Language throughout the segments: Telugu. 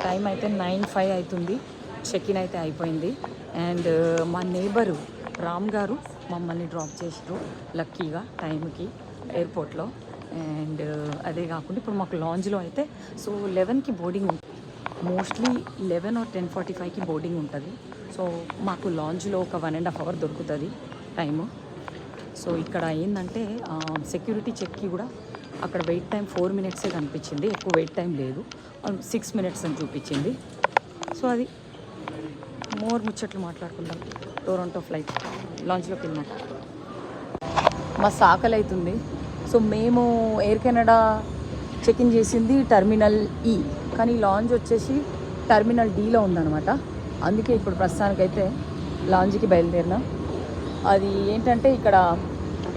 టైం అయితే 9:05 అవుతుంది. చెక్ ఇన్ అయితే అయిపోయింది. అండ్ మా నేబరు రామ్ గారు మమ్మల్ని డ్రాప్ చేసారు లక్కీగా టైంకి ఎయిర్పోర్ట్లో. అండ్ అదే కాకుండా ఇప్పుడు మాకు లాంజ్లో అయితే సో 11కి బోర్డింగ్ ఉంటుంది. మోస్ట్లీ 11 or 10:45కి బోర్డింగ్ ఉంటుంది. సో మాకు లాంజ్లో ఒక 1.5 hour దొరుకుతుంది టైము. సో ఇక్కడ ఏంటంటే సెక్యూరిటీ చెక్కి కూడా అక్కడ వెయిట్ టైం 4 minutes కనిపించింది. ఎక్కువ వెయిట్ టైం లేదు, 6 minutes అని చూపించింది. సో అది మోర్ ముచ్చట్లు మాట్లాడుకుందాం. టొరంటో ఫ్లైట్ లాంచ్లోకి వెళ్ళినాక మా సాకలు అవుతుంది. సో మేము ఎయిర్ కెనడా చెక్ ఇన్ చేసింది టర్మినల్ ఈ, కానీ లాంజ్ వచ్చేసి టర్మినల్ డీలో ఉందన్నమాట. అందుకే ఇప్పుడు ప్రస్తుతానికైతే లాంజ్కి బయలుదేరినా. అది ఏంటంటే ఇక్కడ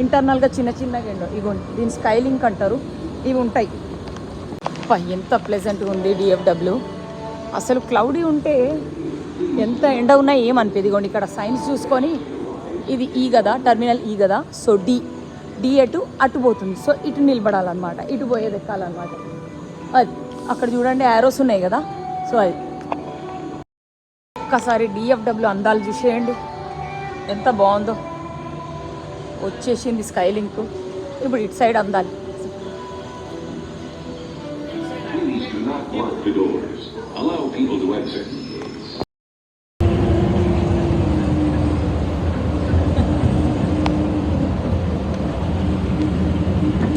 ఇంటర్నల్గా చిన్న చిన్నగా ఇగోండి, దీని స్కైలింక్ అంటారు, ఇవి ఉంటాయి. ఎంత ప్లెజెంట్గా ఉంది డిఎఫ్డబ్ల్యూ. అసలు క్లౌడీ ఉంటే ఎంత ఎండ ఉన్నా ఏమనిపించదు. ఇగోండి ఇక్కడ సైన్స్ చూసుకొని ఇది ఈ కదా, టర్మినల్ ఈ కదా, సో డి అటు పోతుంది. సో ఇటు నిలబడాలన్నమాట, ఇటు పోయేది ఎక్కాలన్నమాట. అది అక్కడ చూడండి యారోస్ ఉన్నాయి కదా. సో అది ఒక్కసారి డిఎఫ్డబ్ల్యూ అందాలు చూసేయండి ఎంత బాగుందో. వచ్చేసింది స్కైలింక్. ఇప్పుడు ఇటు సైడ్ అందాలి.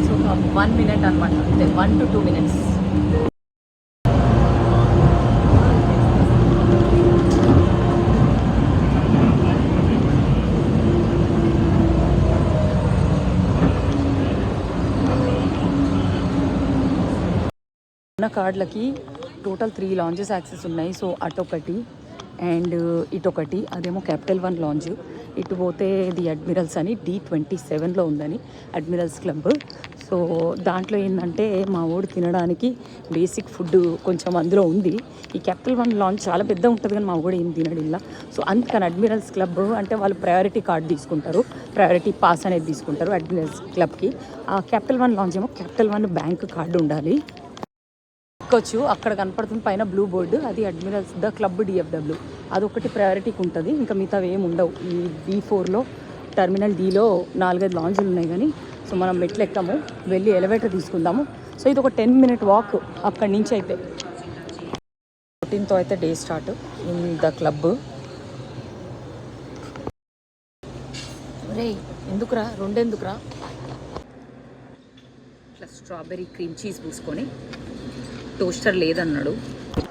సో 1 minute అనమాట, అంతే 1 to 2 minutes. ఉన్న కార్డులకి టోటల్ 3 లాంచెస్ యాక్సెస్ ఉన్నాయి. సో అటొకటి అండ్ ఇటొకటి, అదేమో క్యాపిటల్ 1 లాంచ్. ఇటు పోతే ది అడ్మిరల్స్ అని D27లో ఉందని అడ్మిరల్స్ క్లబ్. సో దాంట్లో ఏంటంటే మా ఊడు తినడానికి బేసిక్ ఫుడ్ కొంచెం అందులో ఉంది. ఈ క్యాపిటల్ 1 లాంచ్ చాలా పెద్ద ఉంటుంది కానీ మా ఊడు ఏం తినడు ఇలా. సో అందుకని అడ్మిరల్స్ క్లబ్ అంటే వాళ్ళు ప్రయారిటీ కార్డ్ తీసుకుంటారు, ప్రయారిటీ పాస్ అనేది తీసుకుంటారు అడ్మిరల్స్ క్లబ్కి. ఆ క్యాపిటల్ 1 లాంచ్ ఏమో క్యాపిటల్ 1 బ్యాంక్ కార్డు ఉండాలి. ఎక్కొచ్చు, అక్కడ కనపడుతుంది పైన బ్లూ బోర్డు, అది అడ్మిరల్స్ ద క్లబ్ డిఎఫ్డబ్ల్యూ. అదొకటి ప్రయారిటీకి ఉంటుంది, ఇంకా మిగతా ఏమి ఉండవు. ఈ D4లో టర్మినల్ డీలో 4-5 లాంజ్లు ఉన్నాయి కానీ సో మనం మెట్లు ఎక్కాము, వెళ్ళి ఎలివేటర్ తీసుకుందాము. సో ఇది ఒక 10 minute వాక్ అక్కడి నుంచి. అయితే 14తో అయితే day start in the club. రే ఎందుకురా, రెండెందుకురా. ఇట్లా స్ట్రాబెర్రీ క్రీమ్ చీజ్ పూసుకొని, టోస్టర్ లేదన్నాడు